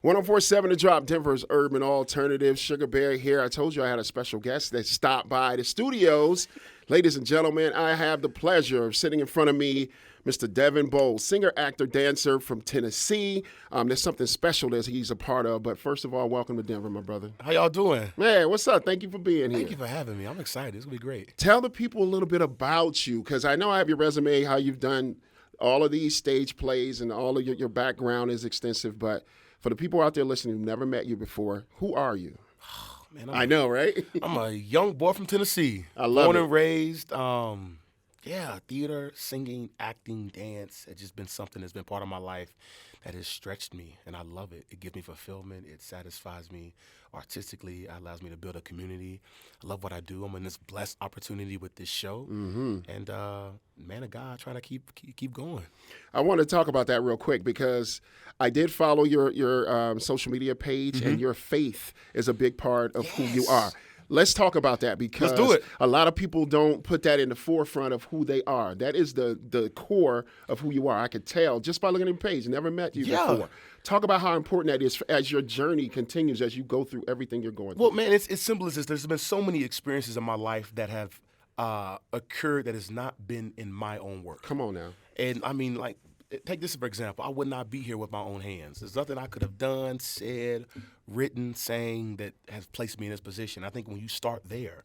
1047 The Drop, Denver's urban alternative. SugaBear here. I told you I had a special guest that stopped by the studios. Ladies and gentlemen, I have the pleasure of sitting in front of me, Mr. Devin Bowles, singer, actor, dancer from Tennessee. There's something special that he's a part of. But first of all, welcome to Denver, my brother. How y'all doing? Man, what's up? Thank you for being here. Thank you for having me. I'm excited. It's going to be great. Tell the people a little bit about you, because I know I have your resume, how you've done all of these stage plays, and all of your background is extensive. But for the people out there listening who've never met you before, who are you? Oh, man, I know, right? I'm a young boy from Tennessee. I love Born it. and raised. Theater, singing, acting, dance. It's just been something that's been part of my life that has stretched me, and I love it. It gives me fulfillment. It satisfies me artistically. It allows me to build a community. I love what I do. I'm in this blessed opportunity with this show, and man of God, trying to keep going. I want to talk about that real quick because I did follow your social media page, and your faith is a big part of who you are. Let's talk about that because Let's do it. A lot of people don't put that in the forefront of who they are. That is the core of who you are. I could tell just by looking at your page. Never met you before. Talk about how important that is as your journey continues, as you go through everything you're going through. Well, man, it's simple as this. There's been so many experiences in my life that have occurred that has not been in my own work. Come on now. And I mean, like, take this for example. I would not be here with my own hands. There's nothing I could have done, said, written, sang that has placed me in this position. I think when you start there,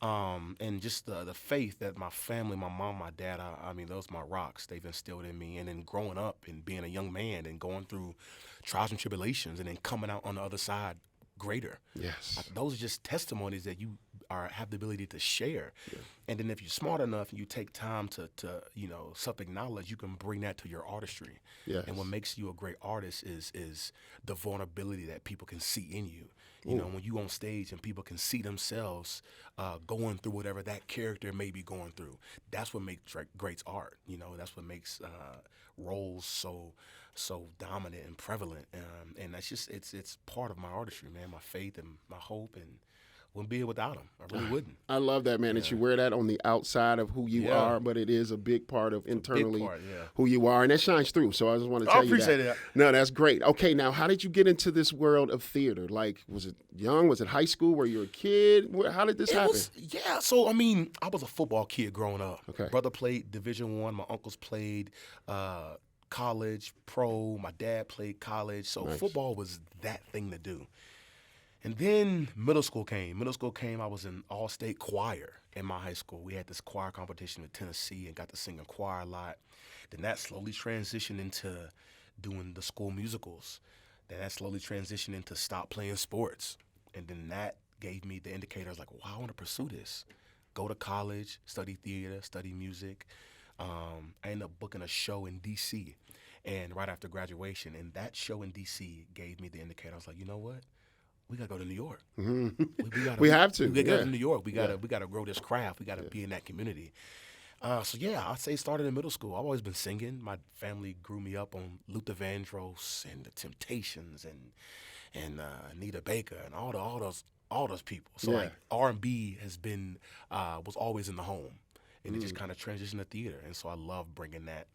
and just the faith that my family, my mom, my dad, I mean, those are my rocks. They've instilled in me. And then growing up and being a young man and going through trials and tribulations and then coming out on the other side greater. Yes. Those are just testimonies that you have the ability to share. Yeah. And then if you're smart enough and you take time to self-acknowledge, you can bring that to your artistry. Yes. And what makes you a great artist is the vulnerability that people can see in you. You know, when you on stage and people can see themselves going through whatever that character may be going through, that's what makes great art. You know, that's what makes roles so dominant and prevalent. And that's just it's part of my artistry, man. My faith and my hope, and wouldn't be here without them. I really wouldn't. I love that, man, that you wear that on the outside of who you are, but it is a big part of internally who you are, and that shines through. So I just want to tell you that. I appreciate that. No, that's great. Okay, now, how did you get into this world of theater? Like, was it young? Was it high school? Were you a kid? How did this happen? So, I mean, I was a football kid growing up. Okay. Brother played Division I. My uncles played college, pro. My dad played college. So football was that thing to do. And then middle school came. I was in all-state choir in my high school. We had this choir competition in Tennessee and got to sing in choir a lot. Then that slowly transitioned into doing the school musicals. Then that slowly transitioned into stop playing sports. And then that gave me the indicator. I was like, wow, I want to pursue this. Go to college, study theater, study music. I ended up booking a show in D.C. and right after graduation. And that show in D.C. gave me the indicator. I was like, you know what? We gotta go to New York. Mm-hmm. We have to. We gotta go to New York. We gotta grow this craft. We gotta be in that community. I'd say it started in middle school. I've always been singing. My family grew me up on Luther Vandross and the Temptations and Anita Baker and all those people. So like R&B was always in the home, and it just kind of transitioned to theater. And so I love bringing that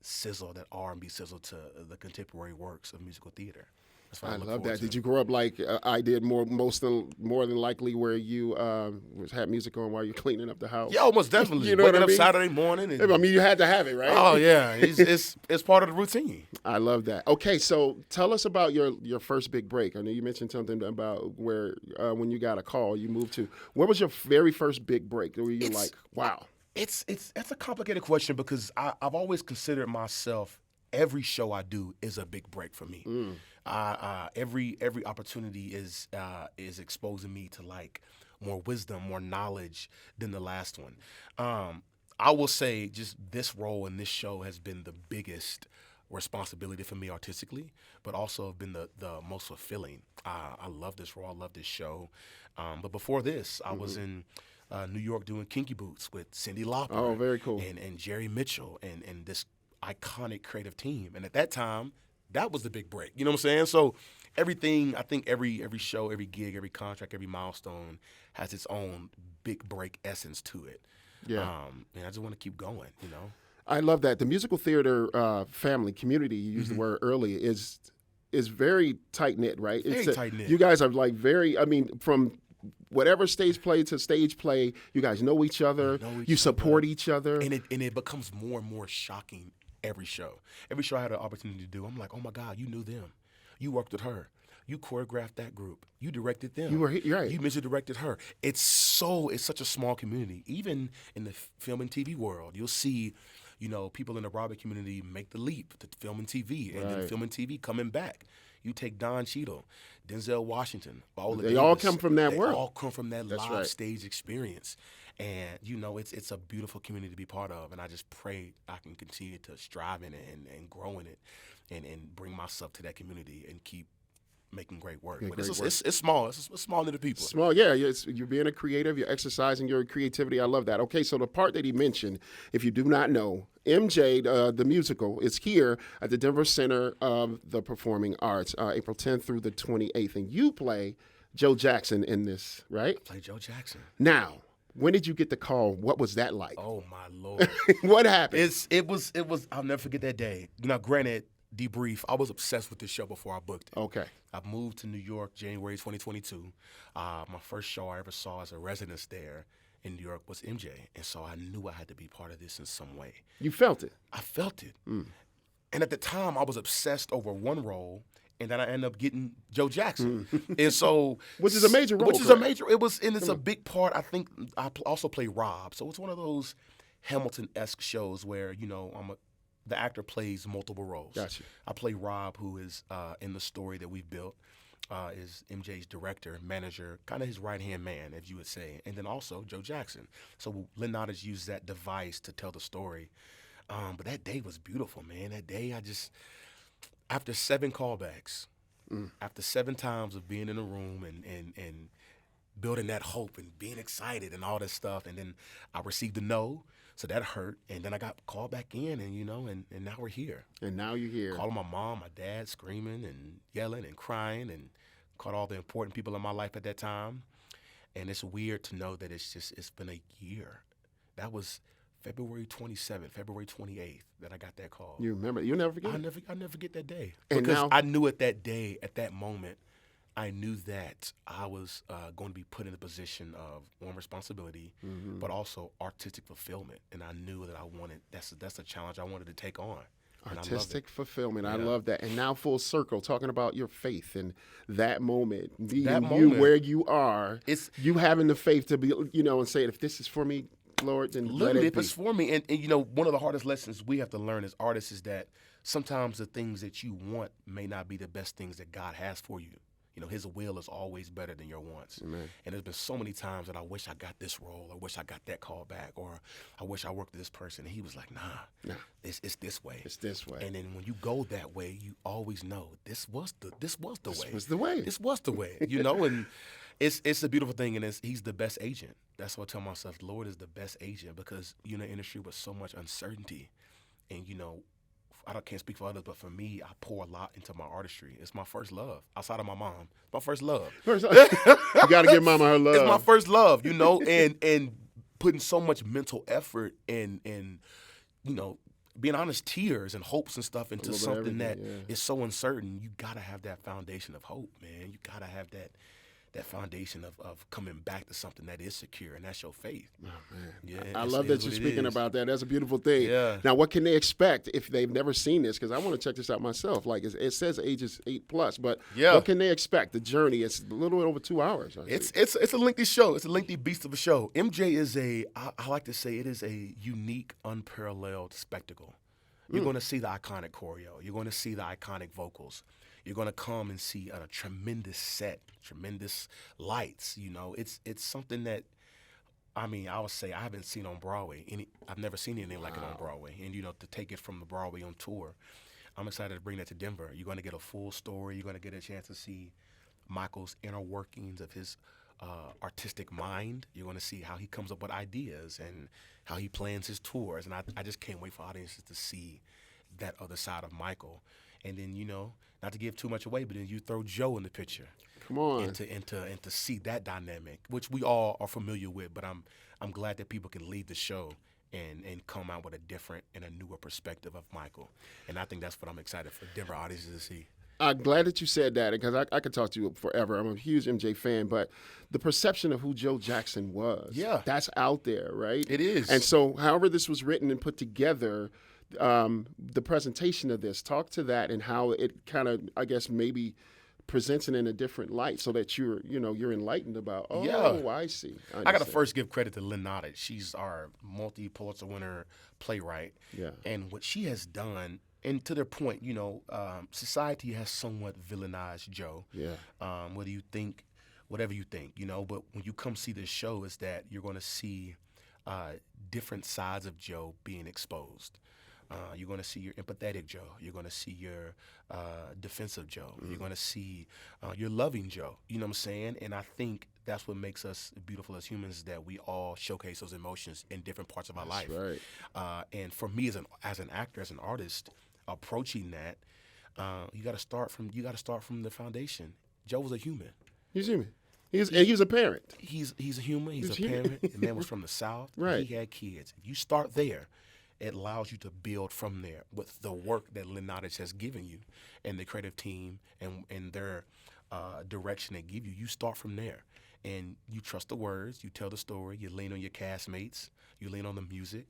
sizzle, that R&B sizzle to the contemporary works of musical theater. I love that. Did you grow up like I did, more than likely, where you had music on while you're cleaning up the house? Yeah, almost definitely. You know Waking what I mean? up Saturday morning. And, I mean, you had to have it, right? Oh yeah, it's part of the routine. I love that. Okay, so tell us about your first big break. I know you mentioned something about where when you got a call, you moved to. What was your very first big break? Where you like, wow? It's a complicated question because I've always considered myself, every show I do is a big break for me. Every opportunity is exposing me to like more wisdom, more knowledge than the last one. I will say just this role in this show has been the biggest responsibility for me artistically, but also have been the most fulfilling. I love this role. I love this show. But before this, I was in New York doing Kinky Boots with Cyndi Lauper. Oh, very cool. And Jerry Mitchell and this iconic creative team. And at that time, that was the big break. You know what I'm saying? So everything, I think every show, every gig, every contract, every milestone has its own big break essence to it. Yeah. And I just want to keep going, you know? I love that. The musical theater family community, you used the word earlier, is very tight knit, right? Very tight-knit. You guys are like very. I mean, from whatever stage play to stage play, you guys know each other. You support each other, and it becomes more and more shocking every show. Every show I had an opportunity to do, I'm like, oh my God, you knew them, you worked with her, you choreographed that group, you directed them. You're right. You music directed her. It's such a small community. Even in the film and TV world, you'll see, people in the Broadway community make the leap to film and TV, and then film and TV coming back. You take Don Cheadle, Denzel Washington, Viola They Davis. all come from that world. They all come from that live right. stage experience. And, it's a beautiful community to be part of. And I just pray I can continue to strive in it and grow in it and bring myself to that community and keep making great work. But it's small. It's small little people. Small, yeah. You're being a creative. You're exercising your creativity. I love that. Okay, so the part that he mentioned, if you do not know, MJ, the musical, is here at the Denver Center of the Performing Arts, April 10th through the 28th. And you play Joe Jackson in this, right? I play Joe Jackson. Now, when did you get the call? What was that like? Oh, my Lord. What happened? It was, I'll never forget that day. Now, granted, debrief, I was obsessed with this show before I booked it. Okay. I moved to New York January 2022. My first show I ever saw as a resident there in New York was MJ. And so I knew I had to be part of this in some way. You felt it? I felt it. And at the time, I was obsessed over one role, and then I ended up getting Joe Jackson. And so... Which is a major role. It's a big part. I think I also play Rob. So it's one of those Hamilton-esque shows where, the actor plays multiple roles. Gotcha. I play Rob, who is in the story that we've built, is MJ's director, manager, kind of his right-hand man, as you would say, and then also Joe Jackson. So Lynn Nottage used that device to tell the story. But that day was beautiful, man. That day, after 7 callbacks, after 7 times of being in a room and building that hope and being excited and all that stuff, and then I received a no. So that hurt, and then I got called back in, and now we're here. And now you're here. Calling my mom, my dad, screaming and yelling and crying, and called all the important people in my life at that time. And it's weird to know that it's been a year. That was February 27th, February 28th that I got that call. You remember? You'll never forget it? I'll never forget that day. And because now, I knew at that day, at that moment, I knew that I was going to be put in a position of one responsibility, but also artistic fulfillment, and I knew that I wanted. That's a challenge I wanted to take on. Artistic fulfillment. Yeah. I love that. And now full circle, talking about your faith and that moment, you where you are, you having the faith to be, and say, if this is for me, Lord, then let it be. If it's for me, and one of the hardest lessons we have to learn as artists is that sometimes the things that you want may not be the best things that God has for you. His will is always better than your wants. Amen. And there's been so many times that I wish I got this role, or wish I got that call back, or I wish I worked with this person. And he was like, nah. It's this way. It's this way. And then when you go that way, you always know this was the way. This was the way. This was the way. And it's a beautiful thing. And he's the best agent. That's what I tell myself. The Lord is the best agent, because in the industry with so much uncertainty, and I can't speak for others, but for me, I pour a lot into my artistry. It's my first love. Outside of my mom, my first love. You got to give mama her love. It's my first love, and putting so much mental effort and being honest, tears and hopes and stuff into something that is so uncertain. You got to have that foundation of hope, man. You got to have that foundation of coming back to something that is secure, and that's your faith. Oh, man. Yeah, I love that you're speaking about that. That's a beautiful thing. Yeah. Now, what can they expect if they've never seen this? Because I want to check this out myself. Like it says ages 8+, but what can they expect? The journey, it's a little bit over 2 hours. It's a lengthy show. It's a lengthy beast of a show. MJ is I like to say it is a unique, unparalleled spectacle. You're going to see the iconic choreo. You're going to see the iconic vocals. You're going to come and see a tremendous set, tremendous lights. It's something that, I would say I haven't seen on Broadway. I've never seen anything like it on Broadway. And, to take it from the Broadway on tour, I'm excited to bring that to Denver. You're going to get a full story. You're going to get a chance to see Michael's inner workings of his artistic mind. You're going to see how he comes up with ideas and how he plans his tours. And I just can't wait for audiences to see that other side of Michael. And then, not to give too much away, but then you throw Joe in the picture. Come on. And to see that dynamic, which we all are familiar with, but I'm glad that people can leave the show and come out with a different and a newer perspective of Michael. And I think that's what I'm excited for Denver audiences to see. I'm glad that you said that because I could talk to you forever. I'm a huge MJ fan, but the perception of who Joe Jackson was, Yeah. that's out there, right? It is. And so however this was written and put together, the presentation of this, talk to that and how it kind of, I guess, maybe presents it in a different light so that you're enlightened about, I see. I got to first give credit to Lynn Nottage. She's our multi-Pulitzer winner playwright. Yeah. And what she has done, and to their point, society has somewhat villainized Joe. Yeah. Whether you think, whatever you think, but when you come see this show is that you're going to see different sides of Joe being exposed. You're going to see your empathetic Joe. You're going to see your defensive Joe. You're going to see your loving Joe. You know what I'm saying? And I think that's what makes us beautiful as humans, that we all showcase those emotions in different parts of our life. Right. And for me as an actor, as an artist, approaching that, you got to start from the foundation. Joe was a human. He's human. He was a parent. He's a human. He's a parent. The man was from the South. Right. He had kids. If you start there, it allows you to build from there with the work that Lynn Nottage has given you and the creative team and their direction they give you. You start from there. And you trust the words. You tell the story. You lean on your castmates. You lean on the music.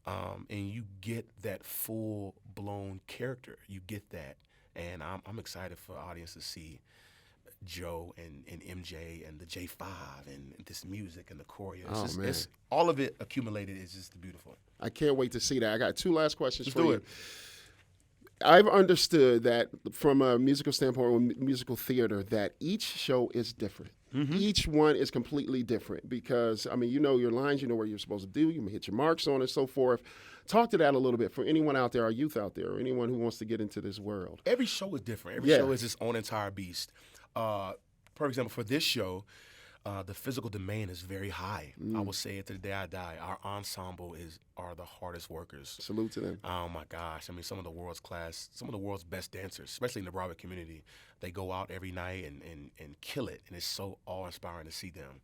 And you get that full-blown character. You get that. And I'm excited for the audience to see Joe and MJ and the J5 and this music and the choreo. It's all of it accumulated is just beautiful. I can't wait to see that. I got two last questions for you. It. I've understood that from a musical standpoint, or musical theater, that each show is different. Mm-hmm. Each one is completely different because, you know your lines, you know what you're supposed to do, you hit your marks on and so forth. Talk to that a little bit for anyone out there, our youth out there, or anyone who wants to get into this world. Every show is different. Every show is its own entire beast. For example, for this show, the physical demand is very high. I will say it to the day I die. Our ensemble are the hardest workers. Salute to them. Oh my gosh! Some of the world's best dancers, especially in the Broadway community, they go out every night and kill it, and it's so awe-inspiring to see them.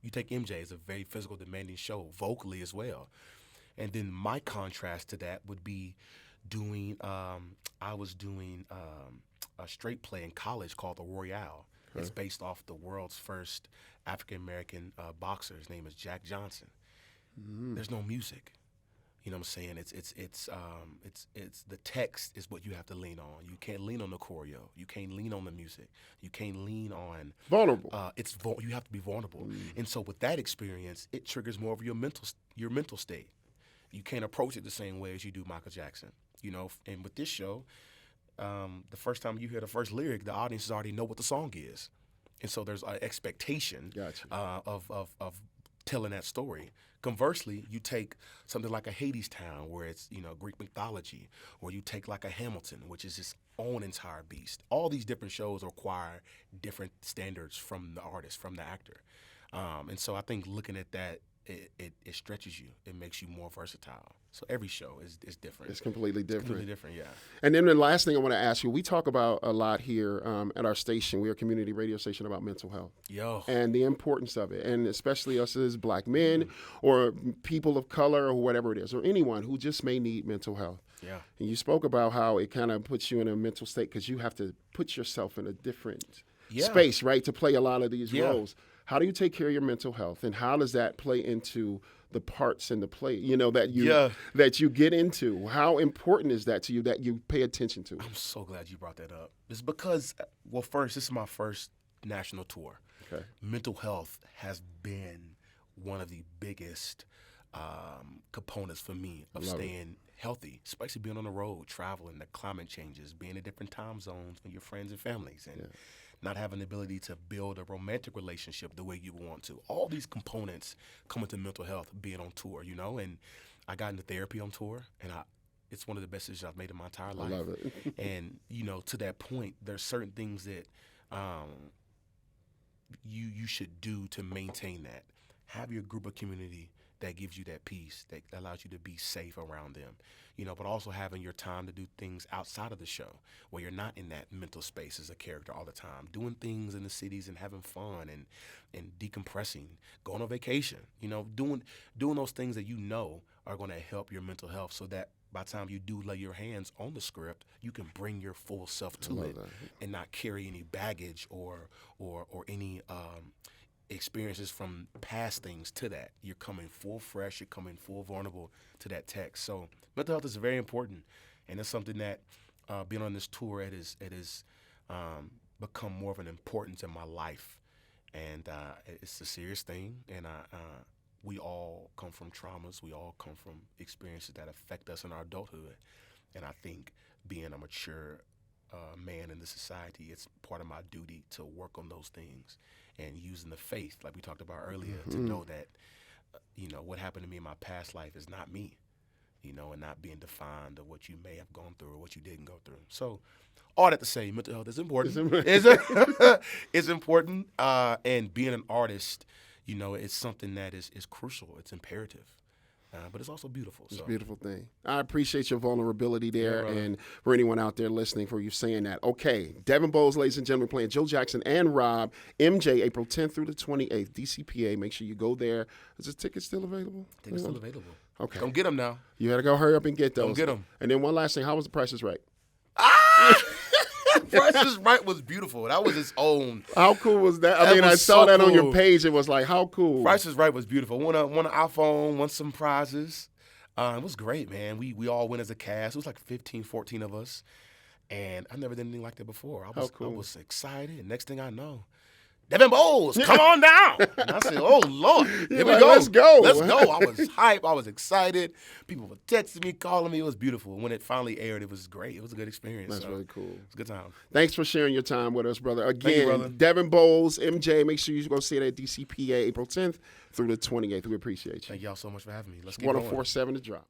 You take MJ, it's a very physical, demanding show, vocally as well. And then my contrast to that would be I was doing a straight play in college called The Royale. It's based off the world's first African-American boxer. His name is Jack Johnson. There's no music. You know what I'm saying? It's the text is what you have to lean on. You can't lean on the choreo. You can't lean on the music. You can't lean on vulnerable. You have to be vulnerable. And so with that experience, it triggers more of your mental state. You can't approach it the same way as you do Michael Jackson. And with this show, the first time you hear the first lyric, the audiences already know what the song is. And so there's an expectation of telling that story. Conversely, you take something like a Hades Town, where it's Greek mythology, or you take like a Hamilton, which is its own entire beast. All these different shows require different standards from the artist, from the actor. And so I think looking at that, it stretches you. It makes you more versatile. So every show is different. It's completely different. Completely different, yeah. And then the last thing I want to ask you, we talk about a lot here at our station. We're a community radio station about mental health. And the importance of it. And especially us as black men or people of color or whatever it is, or anyone who just may need mental health. Yeah. And you spoke about how it kind of puts you in a mental state because you have to put yourself in a different space, right, to play a lot of these roles. How do you take care of your mental health, and how does that play into the parts in the play, that you get into? How important is that to you that you pay attention to? I'm so glad you brought that up. It's because, first, this is my first national tour. Okay. Mental health has been one of the biggest components for me of staying healthy, especially being on the road, traveling, the climate changes, being in different time zones with your friends and families, and not having the ability to build a romantic relationship the way you want to. All these components come into mental health being on tour, and I got into therapy on tour, and it's one of the best decisions I've made in my entire life. I love it. And, to that point, there's certain things that you should do to maintain that. Have your group of community that gives you that peace, that allows you to be safe around them, but also having your time to do things outside of the show where you're not in that mental space as a character all the time, doing things in the cities and having fun and decompressing, going on vacation, doing those things that are going to help your mental health so that by the time you do lay your hands on the script, you can bring your full self to it and not carry any baggage or any experiences from past things to that. You're coming full fresh, you're coming full vulnerable to that text. So mental health is very important, and it's something that being on this tour, it is become more of an importance in my life. And it's a serious thing, and we all come from traumas. We all come from experiences that affect us in our adulthood. And I think being a mature man in this society, it's part of my duty to work on those things and using the faith, like we talked about earlier, to know that, what happened to me in my past life is not me, and not being defined of what you may have gone through or what you didn't go through. So all that to say, mental health is important. It's important. And being an artist, it's something that is crucial. It's imperative. But it's also beautiful. It's a beautiful thing. I appreciate your vulnerability there, and for anyone out there listening, for you saying that. Okay, Devin Bowles, ladies and gentlemen, playing Joe Jackson and Rob, MJ, April 10th through the 28th, DCPA. Make sure you go there. Is the ticket still available? Tickets still available. Okay. Don't get them now. You got to go hurry up and get those. Don't get them. And then one last thing, how was the Price is Right? Price is Right was beautiful. That was its own. How cool was that? I saw that on your page. It was like, how cool. Price is Right was beautiful. Won an iPhone, won some prizes. It was great, man. We all went as a cast. It was like 15, 14 of us. And I never did anything like that before. I was excited. And next thing I know, Devin Bowles, come on down. And I said, oh, Lord, here we go. Let's go. Let's go. I was hyped. I was excited. People were texting me, calling me. It was beautiful. When it finally aired, it was great. It was a good experience. That's really cool. It was a good time. Thanks for sharing your time with us, brother. Again, thank you, brother. Devin Bowles, MJ, make sure you go see it at DCPA April 10th through the 28th. We appreciate you. Thank y'all so much for having me. Let's get going. 104.7 The Drop.